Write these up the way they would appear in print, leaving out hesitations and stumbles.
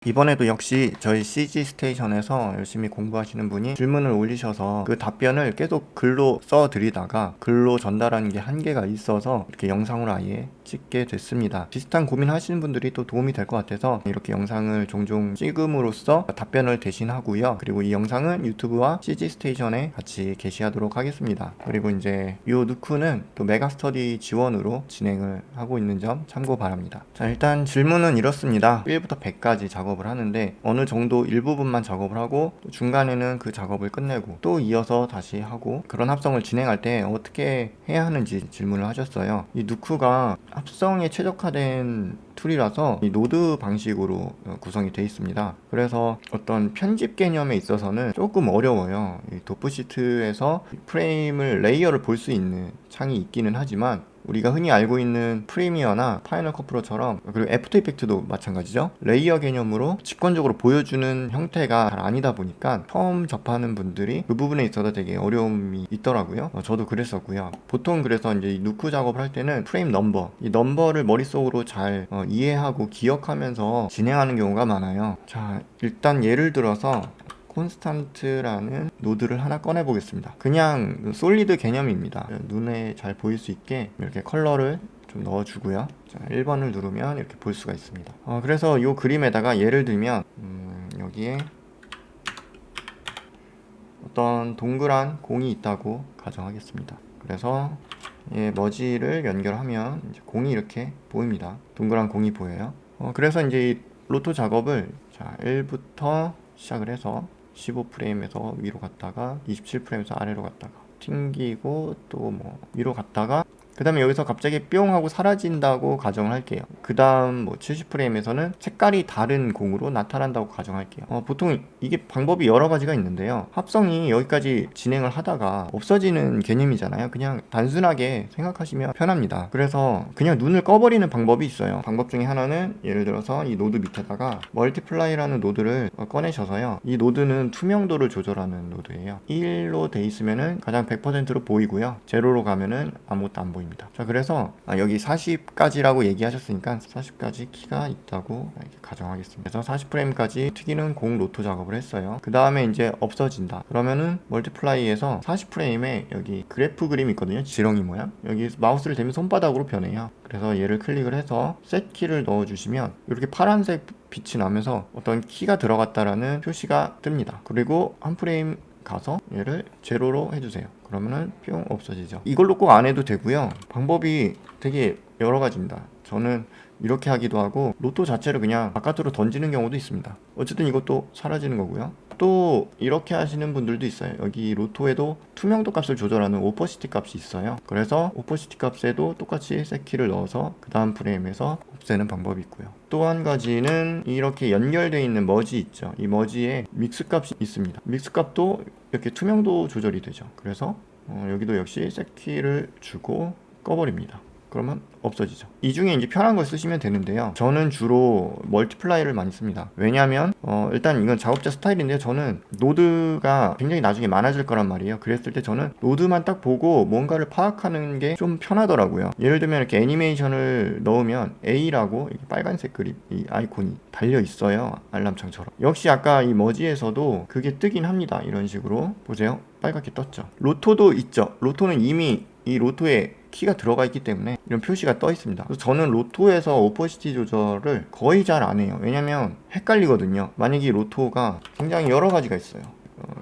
이번에도 역시 저희 CG 스테이션에서 열심히 공부하시는 분이 질문을 올리셔서 그 답변을 계속 글로 써드리다가 글로 전달하는 게 한계가 있어서 이렇게 영상으로 아예 찍게 됐습니다. 비슷한 고민 하시는 분들이 또 도움이 될 것 같아서 이렇게 영상을 종종 찍음으로써 답변을 대신하고요. 그리고 이 영상은 유튜브와 CG 스테이션에 같이 게시하도록 하겠습니다. 그리고 이제 이 누쿠는 또 메가스터디 지원으로 진행을 하고 있는 점 참고 바랍니다. 자, 일단 질문은 이렇습니다. 1부터 100까지 작업을 하는데 어느 정도 일부분만 작업을 하고 또 중간에는 그 작업을 끝내고 또 이어서 다시 하고 그런 합성을 진행할 때 어떻게 해야 하는지 질문을 하셨어요. 이 누쿠가 합성에 최적화된 툴이라서 이 노드 방식으로 구성이 되어 있습니다. 그래서 어떤 편집 개념에 있어서는 조금 어려워요. 이 도프시트에서 프레임을 레이어를 볼 수 있는 창이 있기는 하지만 우리가 흔히 알고 있는 프리미어나 파이널 컷 프로처럼, 그리고 애프터 이펙트도 마찬가지죠. 레이어 개념으로 직관적으로 보여주는 형태가 잘 아니다 보니까 처음 접하는 분들이 그 부분에 있어서 되게 어려움이 있더라고요. 저도 그랬었고요. 보통 그래서 이제 이 누쿠 작업을 할 때는 프레임 넘버, 이 넘버를 머릿속으로 잘 이해하고 기억하면서 진행하는 경우가 많아요. 자, 일단 예를 들어서 콘스탄트라는 노드를 하나 꺼내 보겠습니다. 그냥 솔리드 개념입니다. 눈에 잘 보일 수 있게 이렇게 컬러를 좀 넣어주고요. 자, 1번을 누르면 이렇게 볼 수가 있습니다. 그래서 이 그림에다가 예를 들면 여기에 어떤 동그란 공이 있다고 가정하겠습니다. 그래서 머지를 연결하면 이제 공이 이렇게 보입니다. 동그란 공이 보여요. 그래서 이제 이 로토 작업을 자 1부터 시작을 해서 15프레임에서 위로 갔다가 27프레임에서 아래로 갔다가 튕기고 또 뭐 위로 갔다가 그 다음에 여기서 갑자기 뿅 하고 사라진다고 가정을 할게요. 그 다음 뭐 70프레임에서는 색깔이 다른 공으로 나타난다고 가정할게요. 보통 이게 방법이 여러 가지가 있는데요. 합성이 여기까지 진행을 하다가 없어지는 개념이잖아요. 그냥 단순하게 생각하시면 편합니다. 그래서 그냥 눈을 꺼버리는 방법이 있어요. 방법 중에 하나는 예를 들어서 이 노드 밑에다가 멀티플라이라는 노드를 꺼내셔서요. 이 노드는 투명도를 조절하는 노드예요. 1로 돼 있으면은 가장 100%로 보이고요. 0로 가면은 아무것도 안 보입니다. 자, 그래서 여기 40까지라고 얘기하셨으니까 40까지 키가 있다고 이렇게 가정하겠습니다. 그래서 40프레임까지 튀기는 공 로토 작업을 했어요. 그 다음에 이제 없어진다. 그러면은 멀티플라이에서 40프레임에 여기 그래프 그림이 있거든요. 지렁이 모양. 여기 마우스를 대면 손바닥으로 변해요. 그래서 얘를 클릭을 해서 셋 키를 넣어주시면 이렇게 파란색 빛이 나면서 어떤 키가 들어갔다라는 표시가 뜹니다. 그리고 한 프레임 가서 얘를 제로로 해주세요. 그러면은 뿅 없어지죠. 이걸로 꼭 안 해도 되고요. 방법이 되게 여러 가지입니다. 저는 이렇게 하기도 하고 로또 자체를 그냥 바깥으로 던지는 경우도 있습니다. 어쨌든 이것도 사라지는 거고요. 또 이렇게 하시는 분들도 있어요. 여기 로또에도 투명도 값을 조절하는 오퍼시티 값이 있어요. 그래서 오퍼시티 값에도 똑같이 셋키를 넣어서 그 다음 프레임에서 없애는 방법이 있고요. 또 한 가지는 이렇게 연결되어 있는 머지 있죠. 이 머지에 믹스 값이 있습니다. 믹스 값도 이렇게 투명도 조절이 되죠. 그래서 여기도 역시 셋키를 주고 꺼버립니다. 그러면 없어지죠. 이 중에 이제 편한 걸 쓰시면 되는데요. 저는 주로 멀티플라이를 많이 씁니다. 왜냐하면 일단 이건 작업자 스타일인데 저는 노드가 굉장히 나중에 많아질 거란 말이에요. 그랬을 때 저는 노드만 딱 보고 뭔가를 파악하는 게 좀 편하더라고요. 예를 들면 이렇게 애니메이션을 넣으면 A라고 이렇게 빨간색 그림 이 아이콘이 달려 있어요. 알람창처럼. 역시 아까 이 머지에서도 그게 뜨긴 합니다. 이런 식으로 보세요. 빨갛게 떴죠. 로토도 있죠. 로토는 이미 이 로토에 키가 들어가 있기 때문에 이런 표시가 떠 있습니다. 그래서 저는 로토에서 오퍼시티 조절을 거의 잘 안 해요. 왜냐면 헷갈리거든요. 만약에 이 로토가 굉장히 여러 가지가 있어요.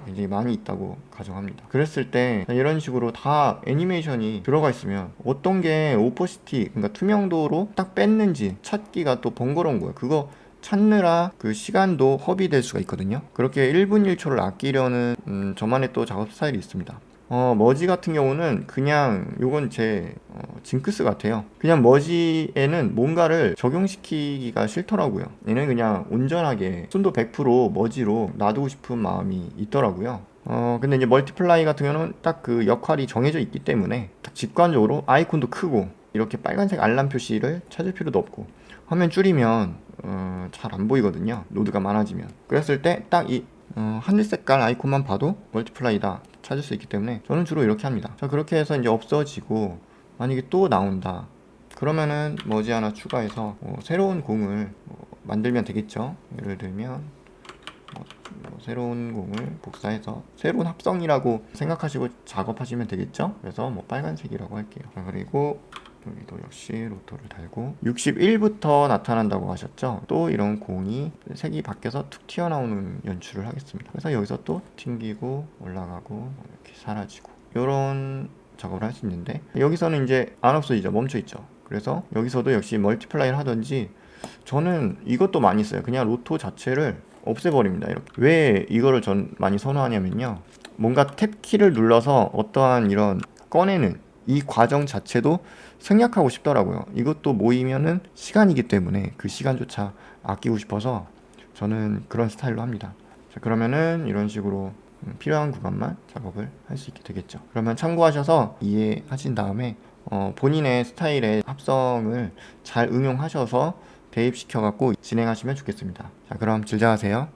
굉장히 많이 있다고 가정합니다. 그랬을 때 이런 식으로 다 애니메이션이 들어가 있으면 어떤 게 오퍼시티, 그러니까 투명도로 딱 뺐는지 찾기가 또 번거로운 거예요. 그거 찾느라 그 시간도 허비될 수가 있거든요. 그렇게 1분 1초를 아끼려는 저만의 또 작업 스타일이 있습니다. 머지 같은 경우는 그냥 요건 제 징크스 같아요. 그냥 머지에는 뭔가를 적용시키기가 싫더라고요. 얘는 그냥 온전하게 순도 100% 머지로 놔두고 싶은 마음이 있더라고요. 근데 이제 멀티플라이 같은 경우는 딱 그 역할이 정해져 있기 때문에 딱 직관적으로 아이콘도 크고 이렇게 빨간색 알람 표시를 찾을 필요도 없고 화면 줄이면 잘 안 보이거든요. 노드가 많아지면. 그랬을 때 딱 이 하늘 색깔 아이콘만 봐도 멀티플라이다 찾을 수 있기 때문에 저는 주로 이렇게 합니다. 자, 그렇게 해서 이제 없어지고 만약에 또 나온다. 그러면은 머지 하나 추가해서 새로운 공을 만들면 되겠죠. 예를 들면 새로운 공을 복사해서 새로운 합성이라고 생각하시고 작업하시면 되겠죠. 그래서 빨간색이라고 할게요. 그리고 여기도 역시 로토를 달고 61부터 나타난다고 하셨죠. 또 이런 공이 색이 바뀌어서 툭 튀어나오는 연출을 하겠습니다. 그래서 여기서 또 튕기고 올라가고 이렇게 사라지고 이런 작업을 할 수 있는데, 여기서는 이제 안 없어지죠. 멈춰 있죠. 그래서 여기서도 역시 멀티플라이를 하든지, 저는 이것도 많이 써요. 그냥 로토 자체를 없애버립니다. 이렇게. 왜 이거를 전 많이 선호하냐면요, 뭔가 탭키를 눌러서 어떠한 이런 꺼내는 이 과정 자체도 생략하고 싶더라고요. 이것도 모이면은 시간이기 때문에 그 시간조차 아끼고 싶어서 저는 그런 스타일로 합니다. 자, 그러면은 이런 식으로 필요한 구간만 작업을 할 수 있게 되겠죠. 그러면 참고하셔서 이해하신 다음에 본인의 스타일의 합성을 잘 응용하셔서 대입시켜 갖고 진행하시면 좋겠습니다. 자, 그럼 즐자하세요.